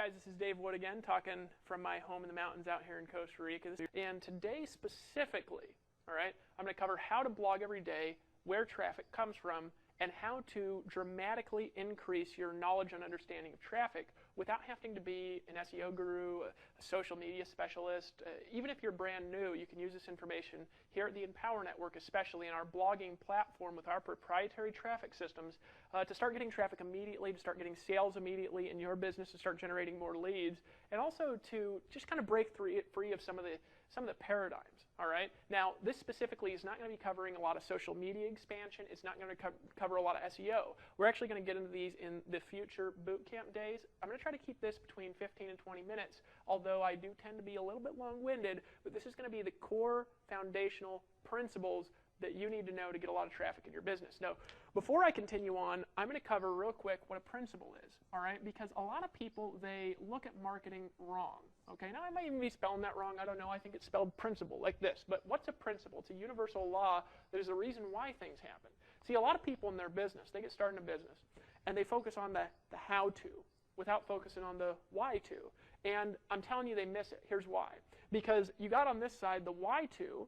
guys, this is Dave Wood again, talking from my home in the mountains out here in Costa Rica. And today specifically, all right, I'm going to cover how to blog every day, where traffic comes from, and how to dramatically increase your knowledge and understanding of traffic without having to be an SEO guru, a social media specialist. Even if you're brand new, you can use this information here at the Empower Network, especially in our blogging platform with our proprietary traffic systems, to start getting traffic immediately, to start getting sales immediately in your business, to start generating more leads, and also to just kind of break free of some of the paradigms. All right. Now, this specifically is not going to be covering a lot of social media expansion. It's not going to cover a lot of SEO. We're actually going to get into these in the future bootcamp days. I'm going to try to keep this between 15 and 20 minutes, although I do tend to be a little bit long-winded, but this is going to be the core foundational principles that you need to know to get a lot of traffic in your business. Now, before I continue on, I'm going to cover real quick what a principle is, all right? Because a lot of people, they look at marketing wrong, okay? Now, I might even be spelling that wrong. I don't know. I think it's spelled principle like this. But what's a principle? It's a universal law. There's a reason why things happen. See, a lot of people in their business, they get started in a business, and they focus on the how-to without focusing on the why-to. And I'm telling you, they miss it. Here's why. Because you got on this side the why-to,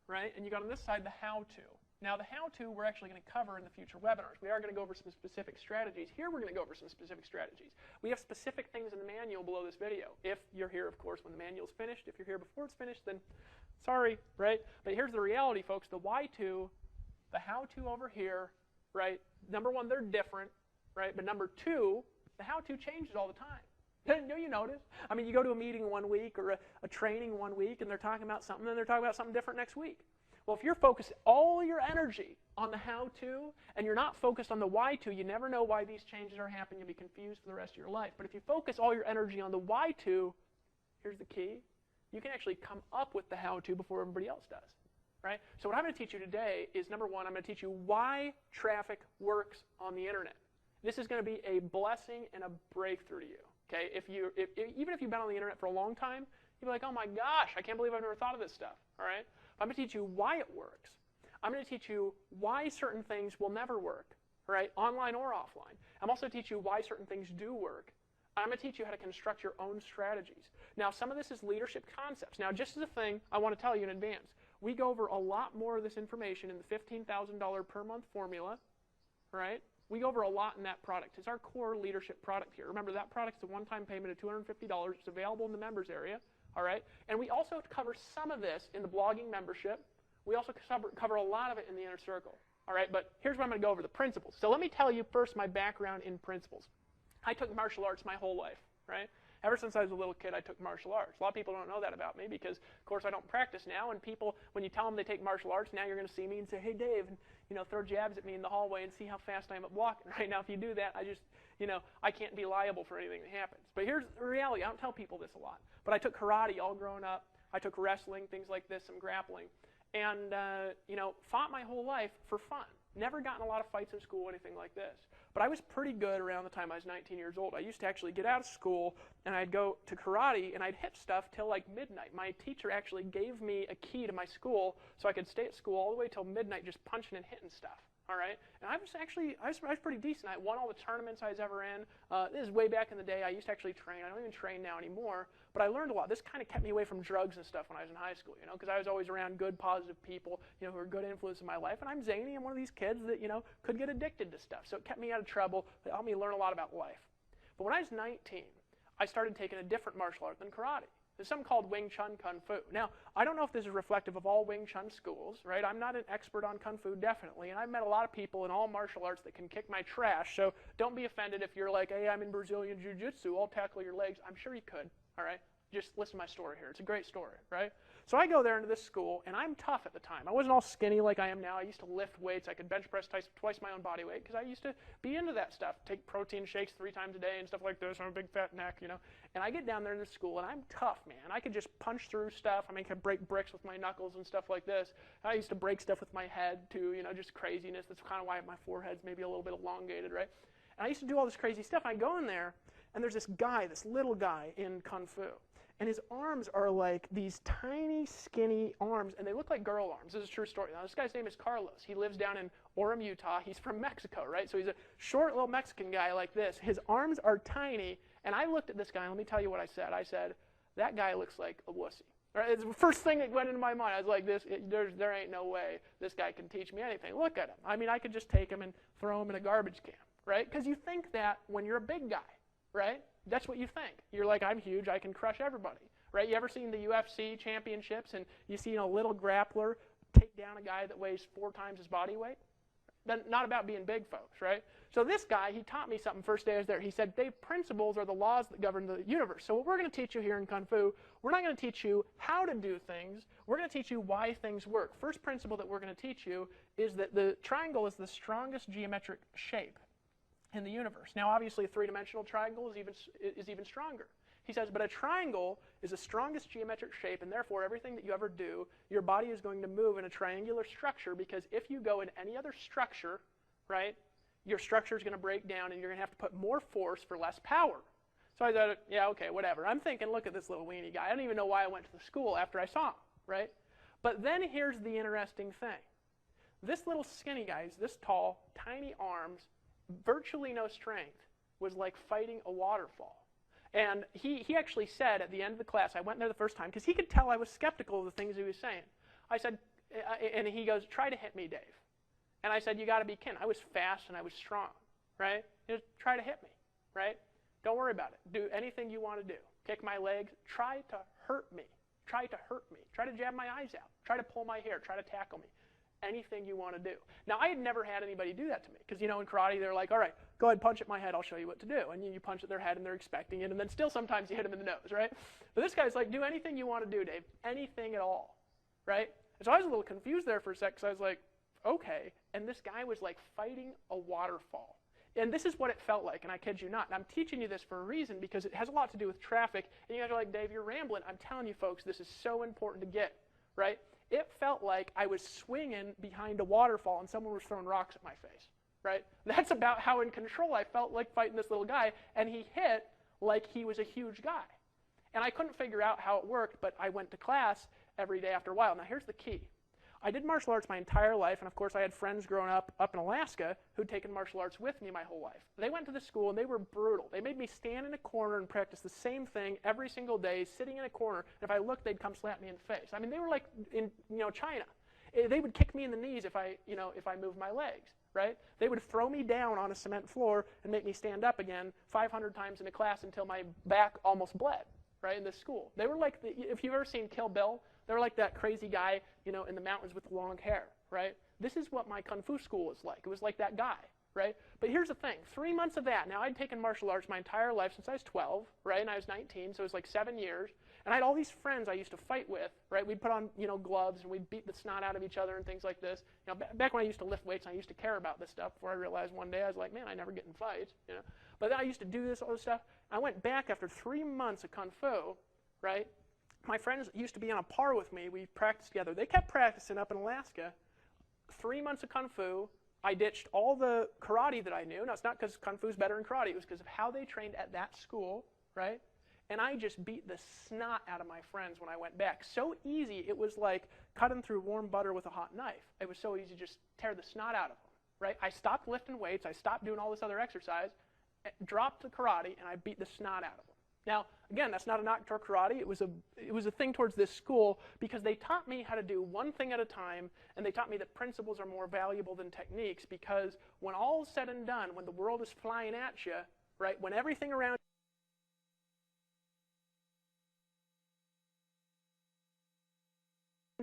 right? And you got on this side the how-to. Now, the how-to we're actually going to cover in the future webinars. We are going to go over some specific strategies. Here we're going to go over some specific strategies. We have specific things in the manual below this video. If you're here, of course, when the manual's finished. If you're here before it's finished, then sorry, right? But here's the reality, folks. The why-to, the how-to over here, right? Number one, they're different, right? But number two, the how-to changes all the time. Don't you notice? I mean, you go to a meeting one week or a training one week, and they're talking about something, and they're talking about something different next week. Well, if you're focused all your energy on the how-to, and you're not focused on the why-to, you never know why these changes are happening. You'll be confused for the rest of your life. But if you focus all your energy on the why-to, here's the key. You can actually come up with the how-to before everybody else does, right? So what I'm going to teach you today is, number one, I'm going to teach you why traffic works on the internet. This is going to be a blessing and a breakthrough to you. Okay, even if you've been on the internet for a long time, you'll be like, oh my gosh, I can't believe I've never thought of this stuff. All right, I'm going to teach you why it works. I'm going to teach you why certain things will never work, right, online or offline. I'm also going to teach you why certain things do work. I'm going to teach you how to construct your own strategies. Now, some of this is leadership concepts. Now, just as a thing, I want to tell you in advance, we go over a lot more of this information in the $15,000 per month formula, right? We go over a lot in that product. It's our core leadership product here. Remember, that product's a one-time payment of $250. It's available in the members area, all right? And we also cover some of this in the blogging membership. We also cover a lot of it in the inner circle, all right? But here's what I'm going to go over, the principles. So let me tell you first my background in principles. I took martial arts my whole life, right? Ever since I was a little kid, I took martial arts. A lot of people don't know that about me because, of course, I don't practice now. And people, when you tell them they take martial arts, now you're going to see me and say, hey, Dave, and, throw jabs at me in the hallway and see how fast I am at blocking. Right now, if you do that, I can't be liable for anything that happens. But here's the reality. I don't tell people this a lot. But I took karate all growing up. I took wrestling, things like this, some grappling. And, fought my whole life for fun. Never gotten a lot of fights in school, anything like this. But I was pretty good around the time I was 19 years old. I used to actually get out of school, and I'd go to karate, and I'd hit stuff till like midnight. My teacher actually gave me a key to my school so I could stay at school all the way till midnight just punching and hitting stuff. All right? And I was pretty decent. I won all the tournaments I was ever in. This is way back in the day. I used to actually train. I don't even train now anymore. But I learned a lot. This kind of kept me away from drugs and stuff when I was in high school, because I was always around good, positive people, who were good influence in my life. And I'm zany. I'm one of these kids that, could get addicted to stuff. So it kept me out of trouble. It helped me learn a lot about life. But when I was 19, I started taking a different martial art than karate. There's something called Wing Chun Kung Fu. Now, I don't know if this is reflective of all Wing Chun schools, right? I'm not an expert on Kung Fu, definitely, and I've met a lot of people in all martial arts that can kick my trash, so don't be offended if you're like, hey, I'm in Brazilian Jiu-Jitsu, I'll tackle your legs. I'm sure you could, all right? Just listen to my story here. It's a great story, right? So I go there into this school, and I'm tough at the time. I wasn't all skinny like I am now. I used to lift weights. I could bench press twice my own body weight because I used to be into that stuff, take protein shakes 3 times a day and stuff like this. I'm a big fat neck, And I get down there in this school, and I'm tough, man. I could just punch through stuff. I could break bricks with my knuckles and stuff like this. I used to break stuff with my head, too, just craziness. That's kind of why my forehead's maybe a little bit elongated, right? And I used to do all this crazy stuff. I go in there, and there's this guy, this little guy in Kung Fu. And his arms are like these tiny, skinny arms, and they look like girl arms. This is a true story. Now, this guy's name is Carlos. He lives down in Orem, Utah. He's from Mexico, right? So he's a short little Mexican guy like this. His arms are tiny, And I looked at this guy, and let me tell you what I said. I said, that guy looks like a wussy. Right? It's the first thing that went into my mind. I was like, there ain't no way this guy can teach me anything. Look at him. I mean, I could just take him and throw him in a garbage can, right? Because you think that when you're a big guy, right? That's what you think. You're like, I'm huge, I can crush everybody, right? You ever seen the UFC championships and you see a little grappler take down a guy that weighs 4 times his body weight? That's not about being big, folks, right? So this guy, he taught me something first day I was there. He said, Dave, principles are the laws that govern the universe. So what we're going to teach you here in Kung Fu, we're not going to teach you how to do things. We're going to teach you why things work. First principle that we're going to teach you is that the triangle is the strongest geometric shape in the universe. Now, obviously, a 3-dimensional triangle is even stronger. He says, but a triangle is the strongest geometric shape, and therefore everything that you ever do, your body is going to move in a triangular structure, because if you go in any other structure, right, your structure is going to break down, and you're going to have to put more force for less power. So I thought, yeah, okay, whatever. I'm thinking, look at this little weenie guy. I don't even know why I went to the school after I saw him, right? But then here's the interesting thing. This little skinny guy, this tall, tiny arms, virtually no strength, was like fighting a waterfall. And he actually said at the end of the class, I went there the first time, because he could tell I was skeptical of the things he was saying. I said, and he goes, try to hit me, Dave. And I said, you got to be kidding. I was fast and I was strong, right? Just try to hit me, right? Don't worry about it. Do anything you want to do. Kick my legs. Try to hurt me. Try to hurt me. Try to jab my eyes out. Try to pull my hair. Try to tackle me. Anything you want to do. Now, I had never had anybody do that to me, because, in karate, they're like, all right, go ahead, punch at my head, I'll show you what to do. And you punch at their head, and they're expecting it, and then still sometimes you hit them in the nose, right? But this guy's like, do anything you want to do, Dave. Anything at all, right? And so I was a little confused there for a sec, because I was like, okay. And this guy was like fighting a waterfall. And this is what it felt like, and I kid you not. And I'm teaching you this for a reason, because it has a lot to do with traffic. And you guys are like, Dave, you're rambling. I'm telling you, folks, this is so important to get, right? It felt like I was swinging behind a waterfall and someone was throwing rocks at my face, right? That's about how in control I felt like fighting this little guy, and he hit like he was a huge guy. And I couldn't figure out how it worked, but I went to class every day after a while. Now, here's the key. I did martial arts my entire life, and of course I had friends growing up in Alaska who'd taken martial arts with me my whole life. They went to the school, and they were brutal. They made me stand in a corner and practice the same thing every single day, sitting in a corner. And if I looked, they'd come slap me in the face. I mean, they were like in China. They would kick me in the knees if I moved my legs, right? They would throw me down on a cement floor and make me stand up again 500 times in a class until my back almost bled, right, in this school. They were like, if you've ever seen Kill Bill, they were like that crazy guy, in the mountains with the long hair, right? This is what my Kung Fu school was like. It was like that guy, right? But here's the thing. 3 months of that. Now, I'd taken martial arts my entire life since I was 12, right? And I was 19, so it was like 7 years. And I had all these friends I used to fight with, right? We'd put on, gloves, and we'd beat the snot out of each other and things like this. Back when I used to lift weights, I used to care about this stuff before I realized one day I was like, man, I never get in fights, But then I used to do all this stuff. I went back after 3 months of Kung Fu, right? My friends used to be on a par with me. We practiced together. They kept practicing up in Alaska. 3 months of Kung Fu. I ditched all the karate that I knew. Now, it's not because Kung Fu's better than karate. It was because of how they trained at that school, right? And I just beat the snot out of my friends when I went back. So easy, it was like cutting through warm butter with a hot knife. It was so easy to just tear the snot out of them, right? I stopped lifting weights. I stopped doing all this other exercise, dropped the karate, and I beat the snot out of them. Now, again, that's not a knock toward karate. It was a thing towards this school, because they taught me how to do one thing at a time, and they taught me that principles are more valuable than techniques, because when all is said and done, when the world is flying at you, right, when everything around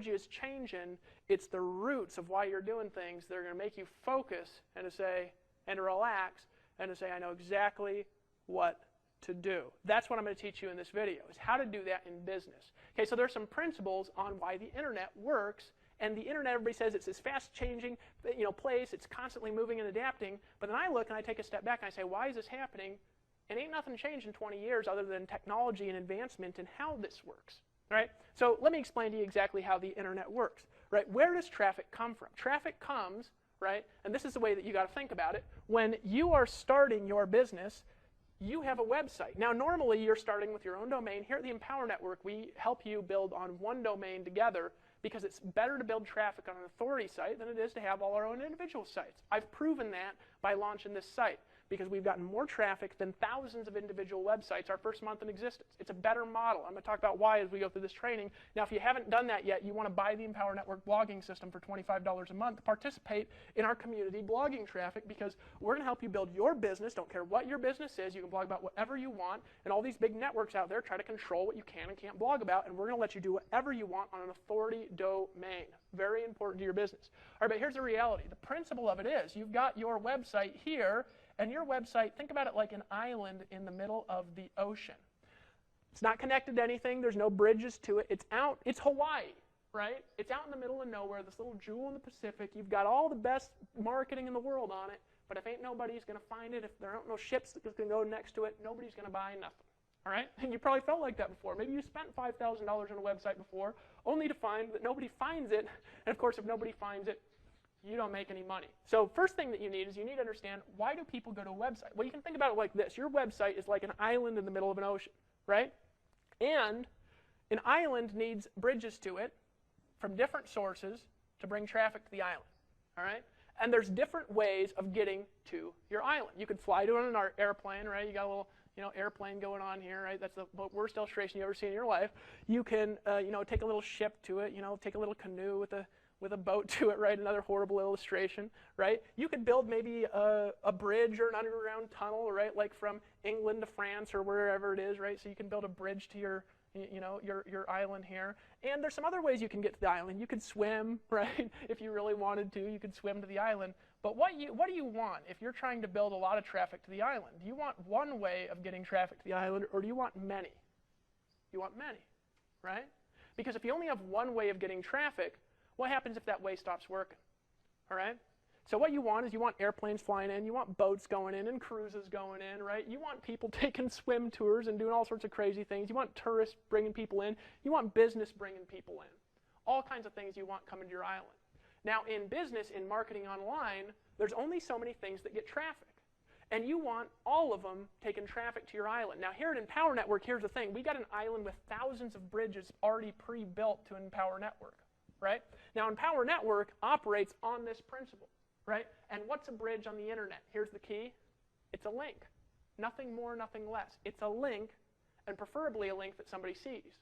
you is changing, it's the roots of why you're doing things that are going to make you focus and to relax and to say, I know exactly what to do. That's what I'm going to teach you in this video, is how to do that in business. Okay, so there's some principles on why the internet works, and the internet, everybody says it's this fast-changing, place, it's constantly moving and adapting, but then I look and I take a step back and I say, why is this happening? And ain't nothing changed in 20 years other than technology and advancement and how this works, right? So let me explain to you exactly how the internet works, right? Where does traffic come from? Traffic comes, right, and this is the way that you got to think about it, when you are starting your business, you have a website. Now, normally, you're starting with your own domain. Here at the Empower Network, we help you build on one domain together, because it's better to build traffic on an authority site than it is to have all our own individual sites. I've proven that by launching this site. because we've gotten more traffic than thousands of individual websites our first month in existence. It's a better model. I'm going to talk about why as we go through this training. Now, if you haven't done that yet, you want to buy the Empower Network blogging system for $25 a month to participate in our community blogging traffic, because we're going to help you build your business. Don't care what your business is. You can blog about whatever you want, and all these big networks out there try to control what you can and can't blog about, and we're going to let you do whatever you want on an authority domain. Very important to your business. All right, but here's the reality. The principle of it is you've got your website here, and your website, think about it like an island in the middle of the ocean. It's not connected to anything. There's no bridges to it. It's Hawaii, right? It's out in the middle of nowhere, this little jewel in the Pacific. You've got all the best marketing in the world on it, but if ain't nobody's going to find it, if there aren't no ships that's going to go next to it, nobody's going to buy nothing. All right? And you probably felt like that before. Maybe you spent $5,000 on a website before, only to find that nobody finds it. And of course, if nobody finds it, you don't make any money. So first thing that you need is you need to understand, why do people go to a website? Well, you can think about it like this. Your website is like an island in the middle of an ocean, right? And an island needs bridges to it from different sources to bring traffic to the island, all right? And there's different ways of getting to your island. You could fly to it on an airplane, right? You got a little airplane going on here, right? That's the worst illustration you've ever seen in your life. You can, take a little ship to it, take a little canoe with a boat to it, right? Another horrible illustration, right? You could build maybe a bridge or an underground tunnel, right? Like from England to France or wherever it is, right? So you can build a bridge to your island here. And there's some other ways you can get to the island. You could swim, right? If you really wanted to, you could swim to the island. But what do you want if you're trying to build a lot of traffic to the island? Do you want one way of getting traffic to the island, or do you want many? You want many, right? Because if you only have one way of getting traffic, what happens if that way stops working? All right? So what you want is you want airplanes flying in, you want boats going in and cruises going in, right? You want people taking swim tours and doing all sorts of crazy things. You want tourists bringing people in. You want business bringing people in. All kinds of things you want coming to your island. Now, in business, in marketing online, there's only so many things that get traffic. And you want all of them taking traffic to your island. Now, here at Empower Network, here's the thing. We got an island with thousands of bridges already pre-built to Empower Network, right? Now, Empower Network operates on this principle, right? And what's a bridge on the internet? Here's the key. It's a link. Nothing more, nothing less. It's a link, and preferably a link that somebody sees.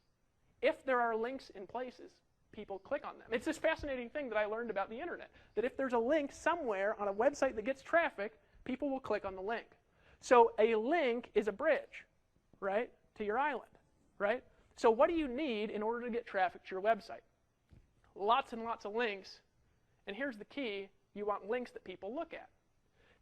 If there are links in places, people click on them. It's this fascinating thing that I learned about the internet, that if there's a link somewhere on a website that gets traffic, people will click on the link. So a link is a bridge, right, to your island, right? So what do you need in order to get traffic to your website? Lots and lots of links, and here's the key. You want links that people look at.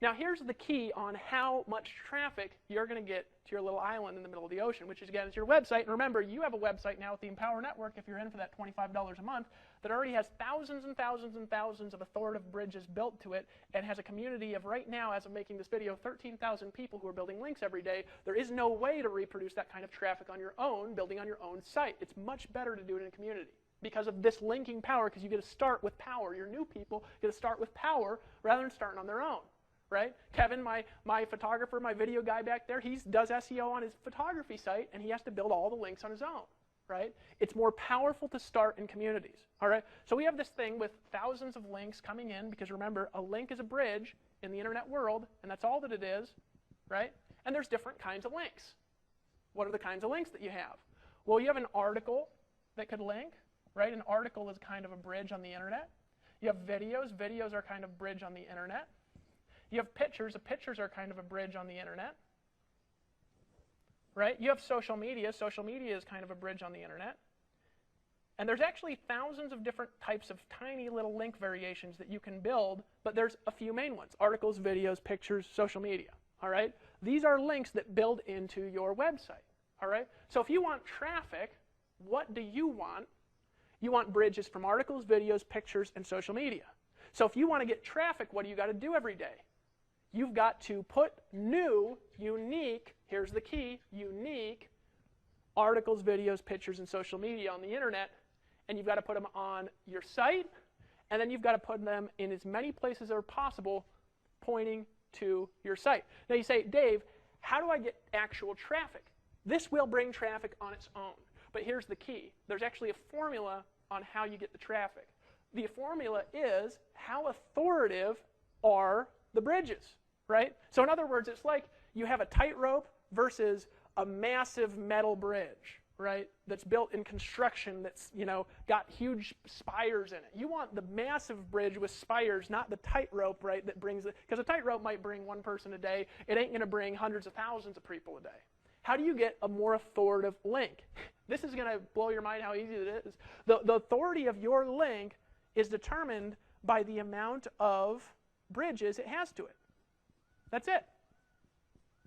Now, here's the key on how much traffic you're going to get to your little island in the middle of the ocean, which is, again, is your website. And remember, you have a website now with the Empower Network, if you're in for that $25 a month, that already has thousands and thousands and thousands of authoritative bridges built to it, and has a community of, right now, as of making this video, 13,000 people who are building links every day. There is no way to reproduce that kind of traffic on your own, building on your own site. It's much better to do it in a community because of this linking power, because you get to start with power. Your new people get to start with power rather than starting on their own. Right? Kevin, my photographer, my video guy back there, he does SEO on his photography site, and he has to build all the links on his own. Right? It's more powerful to start in communities. All right? So we have this thing with thousands of links coming in, because remember, a link is a bridge in the internet world, and that's all that it is. Right? And there's different kinds of links. What are the kinds of links that you have? Well, you have an article that could link. Right? An article is kind of a bridge on the internet. You have videos. Videos are kind of a bridge on the internet. You have pictures. The pictures are kind of a bridge on the internet, right? You have social media. Social media is kind of a bridge on the internet. And there's actually thousands of different types of tiny little link variations that you can build, but there's a few main ones: articles, videos, pictures, social media, all right? These are links that build into your website, all right? So if you want traffic, what do you want? You want bridges from articles, videos, pictures, and social media. So if you want to get traffic, what do you got to do every day? You've got to put new, unique, here's the key, unique articles, videos, pictures, and social media on the internet, and you've got to put them on your site, and then you've got to put them in as many places as possible pointing to your site. Now you say, Dave, how do I get actual traffic? This will bring traffic on its own, but here's the key. There's actually a formula on how you get the traffic. The formula is how authoritative are the bridges. right? So in other words, it's like you have a tightrope versus a massive metal bridge, right, that's built in construction that's, got huge spires in it. You want the massive bridge with spires, not the tightrope, right, that brings it, because a tightrope might bring one person a day. It ain't going to bring hundreds of thousands of people a day. How do you get a more authoritative link? This is going to blow your mind how easy it is. The authority of your link is determined by the amount of bridges it has to it. That's it.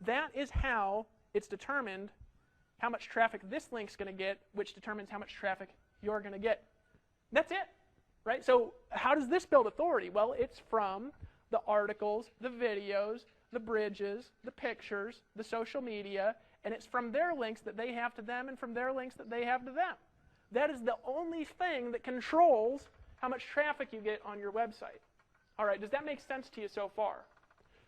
That is how it's determined how much traffic this link's going to get, which determines how much traffic you're going to get. That's it, right? So how does this build authority? Well, it's from the articles, the videos, the bridges, the pictures, the social media, and it's from their links that they have to them and from their links that they have to them. That is the only thing that controls how much traffic you get on your website. All right, does that make sense to you so far?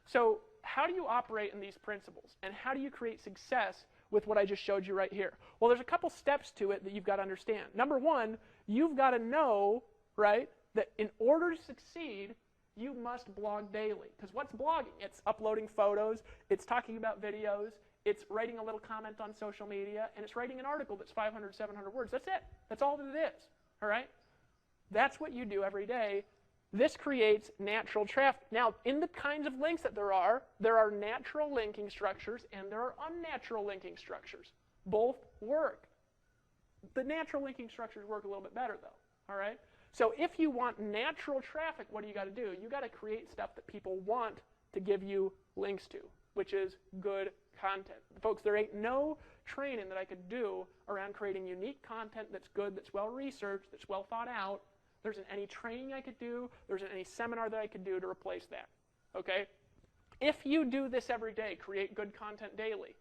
So how do you operate in these principles, and how do you create success with what I just showed you right here? Well, there's a couple steps to it that you've got to understand. Number one, you've got to know, right, that in order to succeed, you must blog daily. Because what's blogging? It's uploading photos, it's talking about videos, it's writing a little comment on social media, and it's writing an article that's 500, 700 words. That's it. That's all that it is. All right? That's what you do every day. This creates natural traffic. Now, in the kinds of links that there are natural linking structures and there are unnatural linking structures. Both work. The natural linking structures work a little bit better, though. All right? So if you want natural traffic, what do you got to do? You got to create stuff that people want to give you links to, which is good content. Folks, there ain't no training that I could do around creating unique content that's good, that's well researched, that's well thought out. There isn't any training I could do. There isn't any seminar that I could do to replace that. Okay? If you do this every day, create good content daily,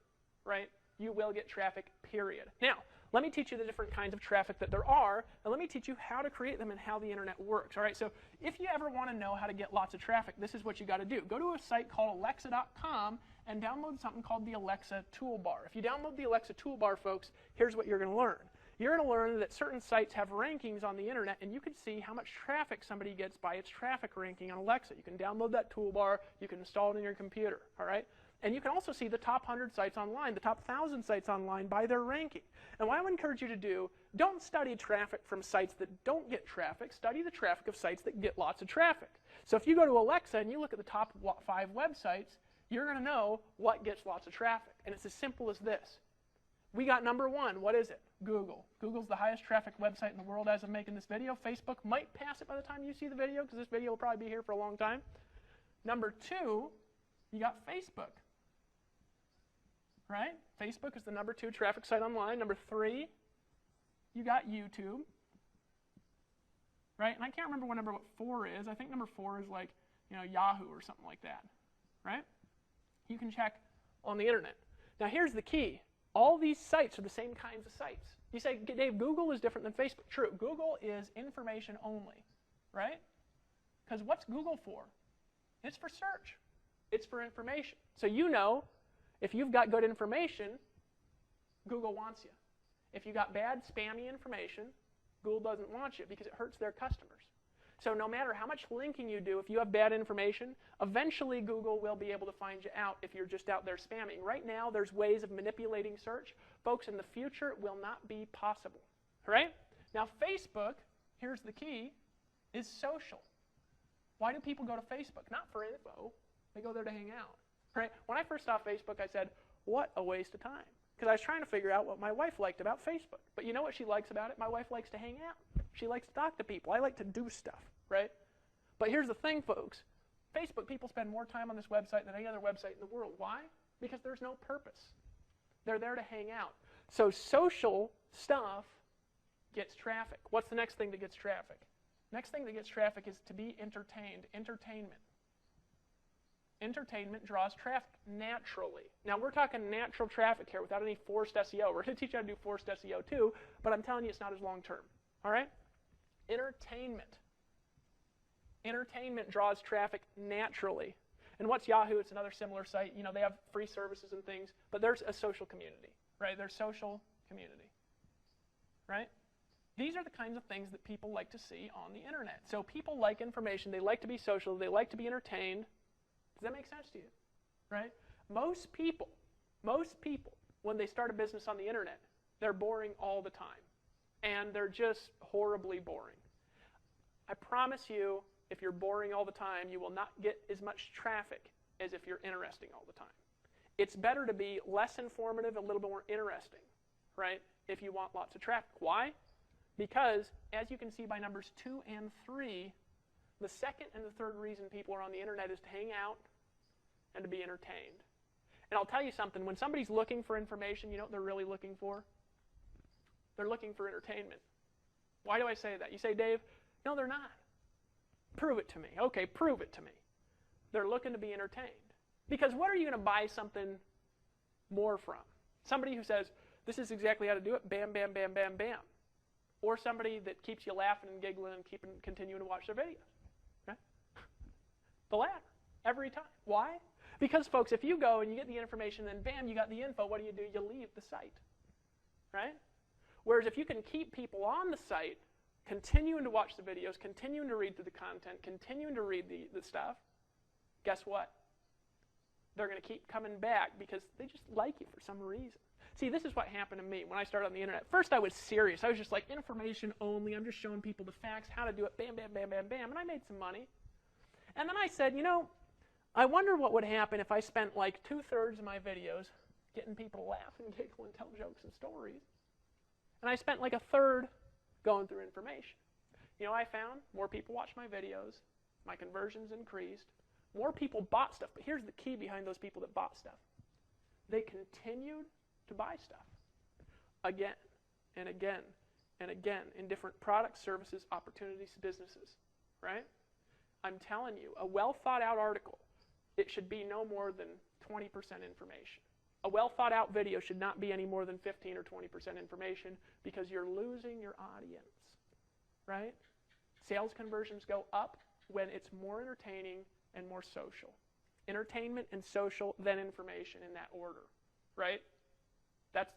right, you will get traffic, period. Now, let me teach you the different kinds of traffic that there are, and let me teach you how to create them and how the internet works. All right, so if you ever want to know how to get lots of traffic, this is what you got to do. Go to a site called Alexa.com and download something called the Alexa Toolbar. If you download the Alexa Toolbar, folks, here's what you're going to learn. You're going to learn that certain sites have rankings on the internet, and you can see how much traffic somebody gets by its traffic ranking on Alexa. You can download that toolbar. You can install it in your computer. All right? And you can also see the top 100 sites online, the top 1,000 sites online by their ranking. And what I would encourage you to do, don't study traffic from sites that don't get traffic. Study the traffic of sites that get lots of traffic. So if you go to Alexa and you look at the top 5 websites, you're going to know what gets lots of traffic. And it's as simple as this. We got number 1. What is it? Google. Google's the highest traffic website in the world as of making this video. Facebook might pass it by the time you see the video, because this video will probably be here for a long time. Number 2, you got Facebook. Right? Facebook is the number 2 traffic site online. Number 3, you got YouTube. Right? And I can't remember what 4 is. I think number 4 is like, Yahoo or something like that. Right? You can check on the internet. Now here's the key. All these sites are the same kinds of sites. You say, Dave, Google is different than Facebook. True. Google is information only. Right? Because what's Google for? It's for search. It's for information. So if you've got good information, Google wants you. If you got bad, spammy information, Google doesn't want you because it hurts their customers. So no matter how much linking you do, if you have bad information, eventually Google will be able to find you out if you're just out there spamming. Right now, there's ways of manipulating search. Folks, in the future, it will not be possible. All right? Now, Facebook, here's the key, is social. Why do people go to Facebook? Not for info. They go there to hang out. Right? When I first saw Facebook, I said, what a waste of time. Because I was trying to figure out what my wife liked about Facebook. But you know what she likes about it? My wife likes to hang out. She likes to talk to people. I like to do stuff, right? But here's the thing, folks. Facebook, people spend more time on this website than any other website in the world. Why? Because there's no purpose. They're there to hang out. So social stuff gets traffic. What's the next thing that gets traffic? Next thing that gets traffic is to be entertained. Entertainment. Entertainment draws traffic naturally. Now, we're talking natural traffic here without any forced SEO. We're going to teach you how to do forced SEO too, but I'm telling you it's not as long-term. All right? Entertainment. Entertainment draws traffic naturally. And what's Yahoo? It's another similar site. They have free services and things, but there's a social community, right? There's social community, right? These are the kinds of things that people like to see on the internet. So people like information. They like to be social. They like to be entertained. Does that make sense to you? right? Most people, when they start a business on the internet, they're boring all the time. And they're just horribly boring. I promise you, if you're boring all the time, you will not get as much traffic as if you're interesting all the time. It's better to be less informative, a little bit more interesting, right, if you want lots of traffic. Why? Because, as you can see by numbers 2 and 3, the second and the third reason people are on the internet is to hang out and to be entertained. And I'll tell you something, when somebody's looking for information, you know what they're really looking for? They're looking for entertainment. Why do I say that? You say, Dave, no, they're not. Prove it to me. Okay, prove it to me. They're looking to be entertained. Because what are you going to buy something more from? Somebody who says, this is exactly how to do it, bam, bam, bam, bam, bam. Or somebody that keeps you laughing and giggling and continuing to watch their videos. Right? The latter, every time. Why? Because, folks, if you go and you get the information and bam, you got the info, what do? You leave the site. Right? Whereas if you can keep people on the site, continuing to watch the videos, continuing to read through the content, continuing to read the stuff, guess what? They're going to keep coming back because they just like you for some reason. See, this is what happened to me when I started on the internet. First, I was serious. I was just like, information only. I'm just showing people the facts, how to do it, bam, bam, bam, bam, bam. And I made some money. And then I said, you know, I wonder what would happen if I spent like 2/3 of my videos getting people to laugh and giggle and tell jokes and stories. And I spent like 1/3 going through information. You know, I found more people watched my videos, my conversions increased, more people bought stuff. But here's the key behind those people that bought stuff. They continued to buy stuff again and again and again in different products, services, opportunities, businesses, right? I'm telling you, a well-thought-out article, it should be no more than 20% information. A well-thought-out video should not be any more than 15 or 20% information because you're losing your audience, right? Sales conversions go up when it's more entertaining and more social. Entertainment and social, then information in that order, right? That's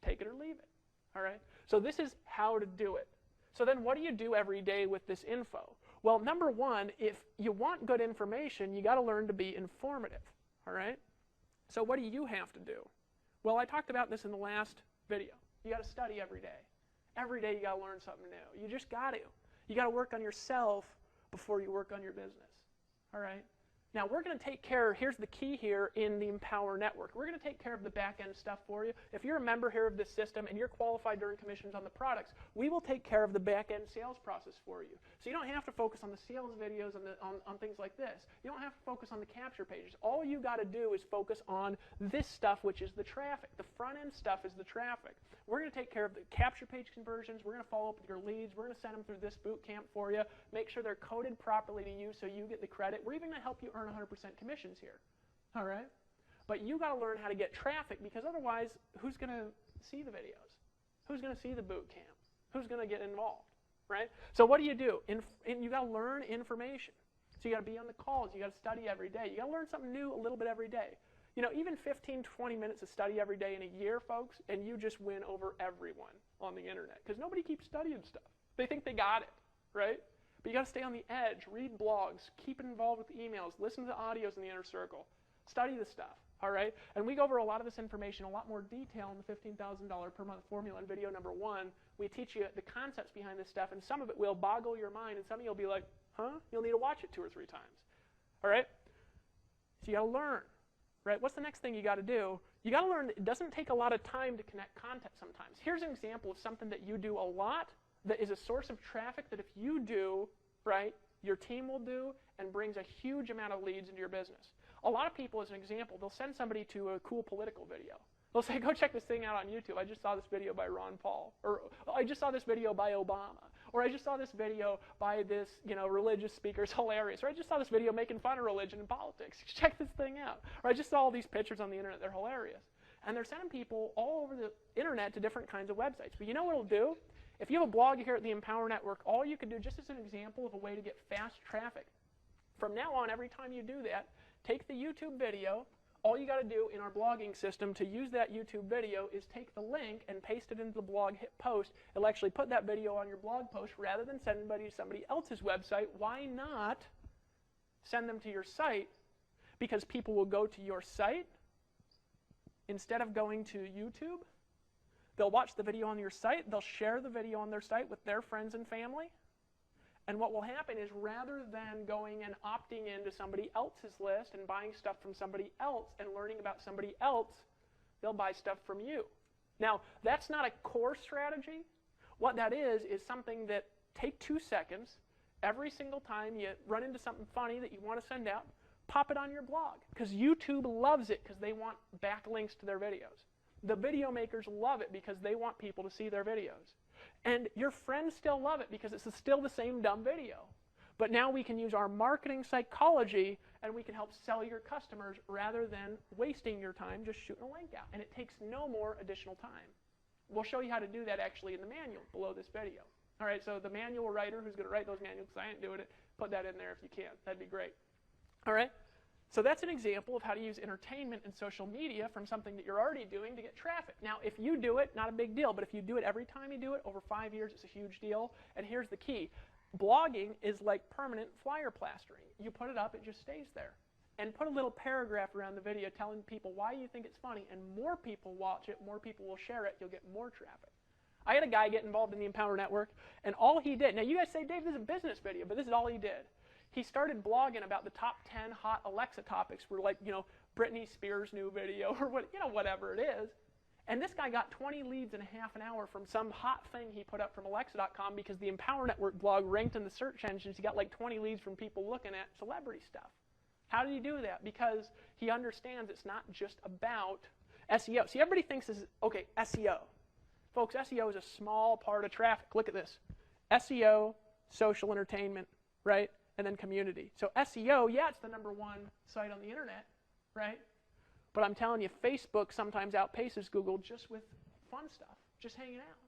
take it or leave it, all right? So this is how to do it. So then what do you do every day with this info? Well, number one, if you want good information, you got to learn to be informative, all right? So what do you have to do? Well, I talked about this in the last video. You got to study every day. Every day you got to learn something new. You just got to. You got to work on yourself before you work on your business, all right? Now, we're going to take care, here's the key here in the Empower Network. We're going to take care of the back-end stuff for you. If you're a member here of this system and you're qualified to earn commissions on the products, we will take care of the back-end sales process for you. So you don't have to focus on the sales videos and on things like this. You don't have to focus on the capture pages. All you got to do is focus on this stuff, which is the traffic. The front-end stuff is the traffic. We're going to take care of the capture page conversions. We're going to follow up with your leads. We're going to send them through this boot camp for you. Make sure they're coded properly to you so you get the credit. We're even going to help you earn 100% commissions here. All right? But you got to learn how to get traffic because otherwise, who's going to see the videos? Who's going to see the boot camp? Who's going to get involved? Right? So what do? You got to learn information. So you got to be on the calls. You got to study every day. You got to learn something new a little bit every day. You know, even 15, 20 minutes of study every day in a year, folks, and you just win over everyone on the internet because nobody keeps studying stuff. They think they got it, right? But you got to stay on the edge, read blogs, keep involved with the emails, listen to the audios in the inner circle, study the stuff, all right? And we go over a lot of this information, a lot more detail in the $15,000 per month formula in video number 1. We teach you the concepts behind this stuff, and some of it will boggle your mind, and some of you will be like, huh? You'll need to watch it 2 or 3 times, all right? So you got to learn. Right? What's the next thing you got to do? You got to learn that it doesn't take a lot of time to connect content sometimes. Here's an example of something that you do a lot that is a source of traffic that if you do, right, your team will do and brings a huge amount of leads into your business. A lot of people, as an example, they'll send somebody to a cool political video. They'll say, go check this thing out on YouTube. I just saw this video by Ron Paul. Or I just saw this video by Obama. Or I just saw this video by this, religious speaker. It's hilarious. Or I just saw this video making fun of religion and politics. Check this thing out. Or I just saw all these pictures on the internet. They're hilarious. And they're sending people all over the internet to different kinds of websites. But you know what it'll do? If you have a blog here at the Empower Network, all you can do, just as an example of a way to get fast traffic, from now on, every time you do that, take the YouTube video. All you got to do in our blogging system to use that YouTube video is take the link and paste it into the blog, hit post. It'll actually put that video on your blog post rather than send somebody to somebody else's website. Why not send them to your site? because people will go to your site instead of going to YouTube. They'll watch the video on your site. They'll share the video on their site with their friends and family. And what will happen is rather than going and opting into somebody else's list and buying stuff from somebody else and learning about somebody else, they'll buy stuff from you. Now, that's not a core strategy. What that is something that take 2 seconds every single time you run into something funny that you want to send out, pop it on your blog. Because YouTube loves it because they want backlinks to their videos. The video makers love it because they want people to see their videos. And your friends still love it because it's still the same dumb video. But now we can use our marketing psychology and we can help sell your customers rather than wasting your time just shooting a link out. And it takes no more additional time. We'll show you how to do that actually in the manual below this video. All right, so the manual writer who's going to write those manuals, because I ain't doing it, put that in there if you can. That'd be great. All right, so that's an example of how to use entertainment and social media from something that you're already doing to get traffic. Now, if you do it, not a big deal, but if you do it every time you do it, over 5 years, it's a huge deal. And here's the key. Blogging is like permanent flyer plastering. You put it up, it just stays there. And put a little paragraph around the video telling people why you think it's funny, and more people watch it, more people will share it, you'll get more traffic. I had a guy get involved in the Empower Network, and all he did, now you guys say, Dave, this is a business video, but this is all he did. He started blogging about the top 10 hot Alexa topics for, like, Britney Spears' new video or whatever it is. And this guy got 20 leads in a half an hour from some hot thing he put up from Alexa.com because the Empower Network blog ranked in the search engines. He got like 20 leads from people looking at celebrity stuff. How did he do that? Because he understands it's not just about SEO. See, everybody thinks this is, okay, SEO. Folks, SEO is a small part of traffic. Look at this. SEO, social entertainment, right? And then community. So SEO, yeah, it's the #1 site on the internet, right? But I'm telling you, Facebook sometimes outpaces Google just with fun stuff, just hanging out.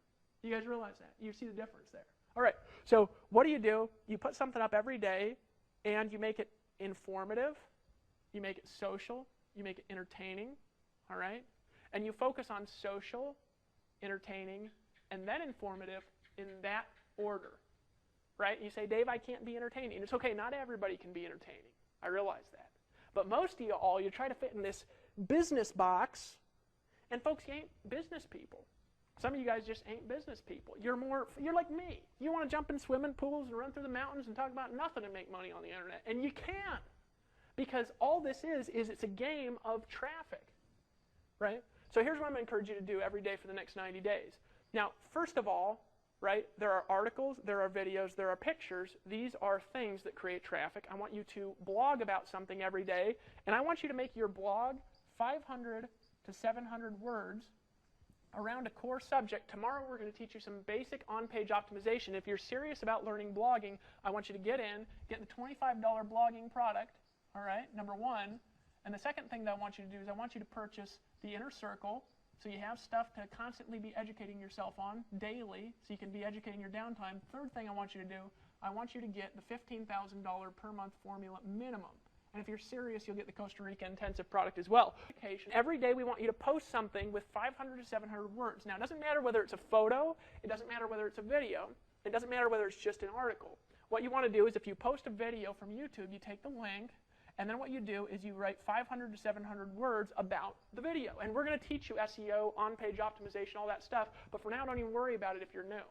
You guys realize that? You see the difference there. All right, so what do? You put something up every day, and you make it informative, you make it social, you make it entertaining, all right? And you focus on social, entertaining, and then informative in that order, right? You say, Dave, I can't be entertaining. It's okay, not everybody can be entertaining. I realize that. But most of you all, you try to fit in this business box, and folks, you ain't business people. Some of you guys just ain't business people. You're like me. You want to jump in swimming pools and run through the mountains and talk about nothing and make money on the internet, and you can't. Because all this is it's a game of traffic, right? So here's what I'm going to encourage you to do every day for the next 90 days. Now, first of all, right, there are articles, there are videos, there are pictures. These are things that create traffic. I want you to blog about something every day, and I want you to make your blog 500 to 700 words around a core subject. Tomorrow we're going to teach you some basic on-page optimization. If you're serious about learning blogging, I want you to get the $25 blogging product, all right, #1. And the second thing that I want you to do is I want you to purchase the Inner Circle, so you have stuff to constantly be educating yourself on daily, so you can be educating your downtime. Third thing I want you to do, I want you to get the $15,000 per month formula minimum. And if you're serious, you'll get the Costa Rica Intensive product as well. Every day we want you to post something with 500 to 700 words. Now, it doesn't matter whether it's a photo, it doesn't matter whether it's a video, it doesn't matter whether it's just an article. What you want to do is if you post a video from YouTube, you take the link, and then what you do is you write 500 to 700 words about the video. And we're going to teach you SEO, on-page optimization, all that stuff, but for now, don't even worry about it if you're new.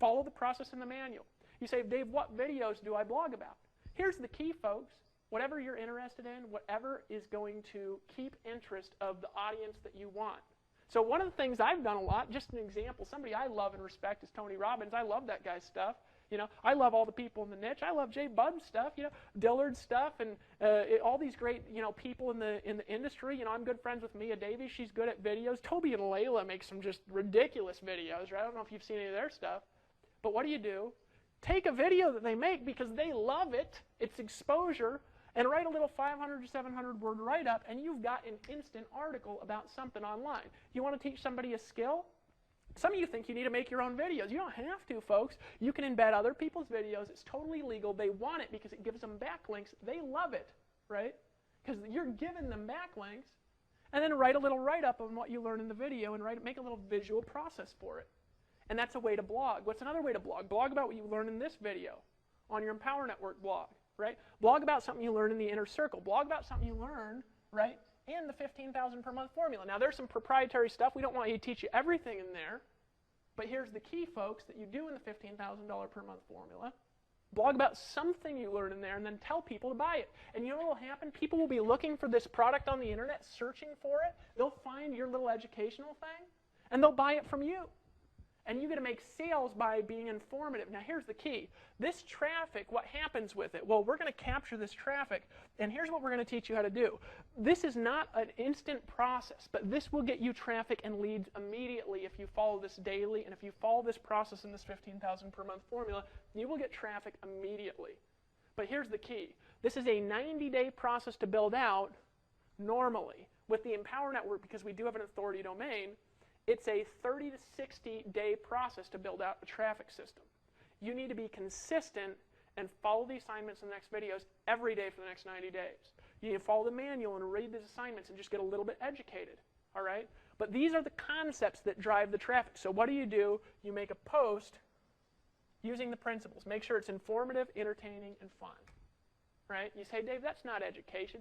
Follow the process in the manual. You say, Dave, what videos do I blog about? Here's the key, folks. Whatever you're interested in, whatever is going to keep interest of the audience that you want. So one of the things I've done a lot, just an example, somebody I love and respect is Tony Robbins. I love that guy's stuff. I love all the people in the niche. I love Jay Budd's stuff, Dillard's stuff, and all these great, people in the industry. I'm good friends with Mia Davies. She's good at videos. Toby and Layla make some just ridiculous videos, right? I don't know if you've seen any of their stuff. But what do? Take a video that they make because they love it. It's exposure. And write a little 500 to 700 word write-up, and you've got an instant article about something online. You want to teach somebody a skill? Some of you think you need to make your own videos. You don't have to, folks. You can embed other people's videos. It's totally legal. They want it because it gives them backlinks. They love it, right? Because you're giving them backlinks. And then write a little write-up on what you learn in the video and make a little visual process for it. And that's a way to blog. What's another way to blog? Blog about what you learn in this video on your Empower Network blog. right? Blog about something you learn in the inner circle. Blog about something you learn, right, in the 15,000 per month formula. Now, there's some proprietary stuff. We don't want you to teach you everything in there. But here's the key, folks, that you do in the $15,000 per month formula. Blog about something you learn in there and then tell people to buy it. And you know what will happen? People will be looking for this product on the internet, searching for it. They'll find your little educational thing, and they'll buy it from you. And you get to make sales by being informative. Now, here's the key. This traffic, what happens with it? Well, we're going to capture this traffic, and here's what we're going to teach you how to do. This is not an instant process, but this will get you traffic and leads immediately if you follow this daily, and if you follow this process in this 15,000 per month formula, you will get traffic immediately. But here's the key. This is a 90-day process to build out normally. With the Empower Network, because we do have an authority domain, it's a 30 to 60-day process to build out a traffic system. You need to be consistent and follow the assignments in the next videos every day for the next 90 days. You need to follow the manual and read these assignments and just get a little bit educated, all right? But these are the concepts that drive the traffic. So what do? You make a post using the principles. Make sure it's informative, entertaining, and fun, right? You say, Dave, that's not education.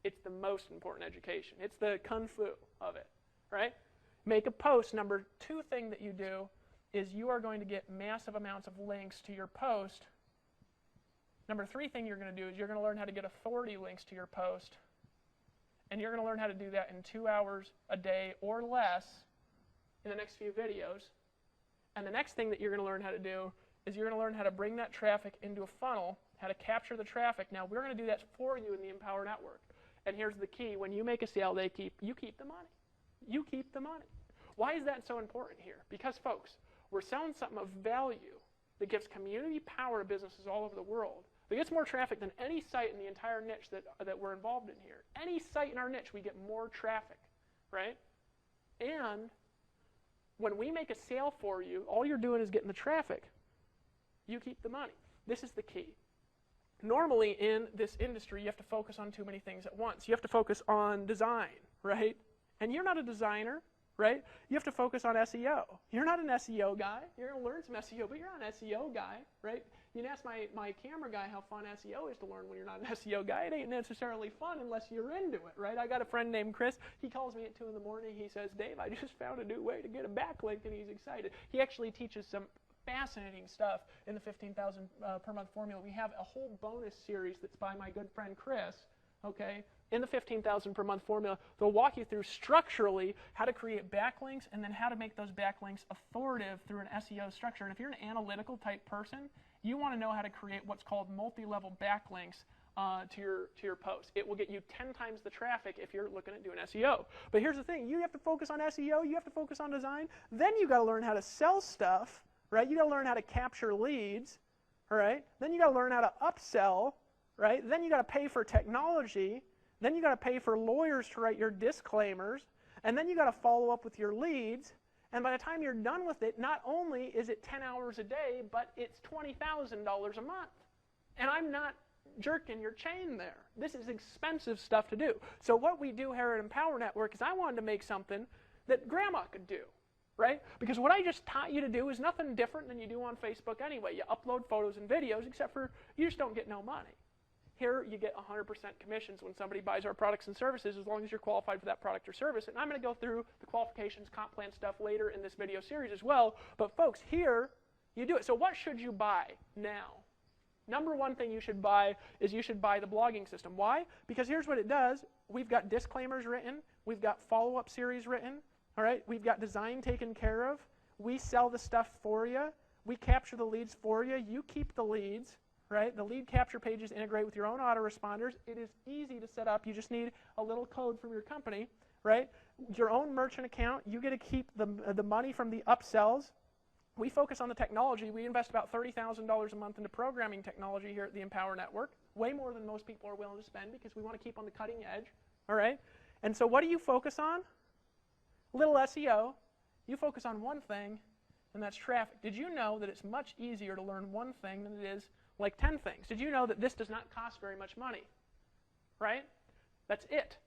It's the most important education. It's the kung fu of it, right? Make a post. Number 2 thing that you do is you are going to get massive amounts of links to your post. Number 3 thing you're going to do is you're going to learn how to get authority links to your post. And you're going to learn how to do that in 2 hours a day or less in the next few videos. And the next thing that you're going to learn how to do is you're going to learn how to bring that traffic into a funnel, how to capture the traffic. Now, we're going to do that for you in the Empower Network. And here's the key. When you make a sale, you keep the money. You keep the money. Why is that so important here? Because, folks, we're selling something of value that gives community power to businesses all over the world. That gets more traffic than any site in the entire niche that we're involved in here. Any site in our niche, we get more traffic, right? And when we make a sale for you, all you're doing is getting the traffic. You keep the money. This is the key. Normally in this industry, you have to focus on too many things at once. You have to focus on design, right? And you're not a designer, right? You have to focus on SEO. You're not an SEO guy. You're going to learn some SEO, but you're not an SEO guy, right? You can ask my camera guy how fun SEO is to learn when you're not an SEO guy. It ain't necessarily fun unless you're into it, right? I got a friend named Chris. He calls me at 2 in the morning. He says, Dave, I just found a new way to get a backlink, and he's excited. He actually teaches some fascinating stuff in the 15,000 per month formula. We have a whole bonus series that's by my good friend Chris, okay, in the 15,000 per month formula. They'll walk you through structurally how to create backlinks and then how to make those backlinks authoritative through an SEO structure. And if you're an analytical type person, you want to know how to create what's called multi-level backlinks to your post. It will get you 10 times the traffic if you're looking at doing SEO. But here's the thing. You have to focus on SEO. You have to focus on design. Then you got to learn how to sell stuff, right? You got to learn how to capture leads, all right? Then you got to learn how to upsell, right? Then you got to pay for technology. Then you got to pay for lawyers to write your disclaimers. And then you got to follow up with your leads. And by the time you're done with it, not only is it 10 hours a day, but it's $20,000 a month. And I'm not jerking your chain there. This is expensive stuff to do. So what we do here at Empower Network is I wanted to make something that grandma could do, right? Because what I just taught you to do is nothing different than you do on Facebook anyway. You upload photos and videos, except for you just don't get no money. Here, you get 100% commissions when somebody buys our products and services as long as you're qualified for that product or service. And I'm going to go through the qualifications, comp plan stuff later in this video series as well. But folks, here, you do it. So what should you buy now? Number 1 thing you should buy is you should buy the blogging system. Why? Because here's what it does. We've got disclaimers written. We've got follow-up series written. All right? We've got design taken care of. We sell the stuff for you. We capture the leads for you. You keep the leads. Right? The lead capture pages integrate with your own autoresponders. It is easy to set up. You just need a little code from your company, right? Your own merchant account, you get to keep the money from the upsells. We focus on the technology. We invest about $30,000 a month into programming technology here at the Empower Network, way more than most people are willing to spend because we want to keep on the cutting edge, all right? And so what do you focus on? Little SEO. You focus on one thing, and that's traffic. Did you know that it's much easier to learn one thing than it is like 10 things? Did you know that this does not cost very much money? Right? That's it.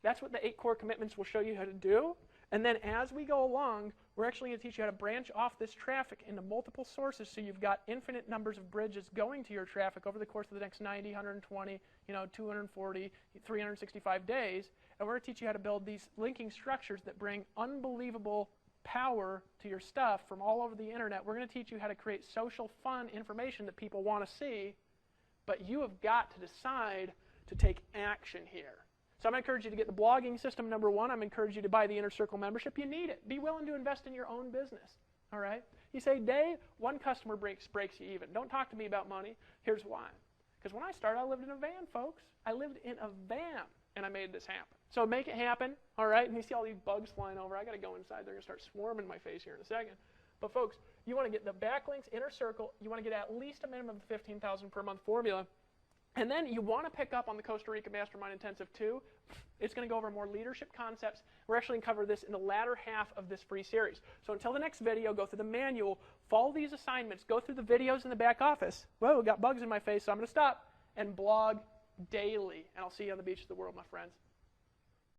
That's what the 8 core commitments will show you how to do. And then as we go along, We're actually going to teach you how to branch off this traffic into multiple sources so you've got infinite numbers of bridges going to your traffic over the course of the next 90, 120, 240, 365 days. And we're going to teach you how to build these linking structures that bring unbelievable power to your stuff from all over the internet. We're going to teach you how to create social, fun information that people want to see, but you have got to decide to take action here. So I'm going to encourage you to get the blogging system number 1. I'm going to encourage you to buy the Inner Circle membership. You need it. Be willing to invest in your own business. All right? You say, Dave, one customer breaks you even. Don't talk to me about money. Here's why. Because when I started, I lived in a van, folks. I lived in a van, and I made this happen. So make it happen, all right? And you see all these bugs flying over. I got to go inside. They're going to start swarming my face here in a second. But folks, you want to get the backlinks, Inner Circle. You want to get at least a minimum of 15,000 per month formula. And then you want to pick up on the Costa Rica Mastermind Intensive 2. It's going to go over more leadership concepts. We're actually going to cover this in the latter half of this free series. So until the next video, go through the manual, follow these assignments, go through the videos in the back office. Whoa, got bugs in my face, so I'm going to stop. And blog daily. And I'll see you on the beach of the world, my friends.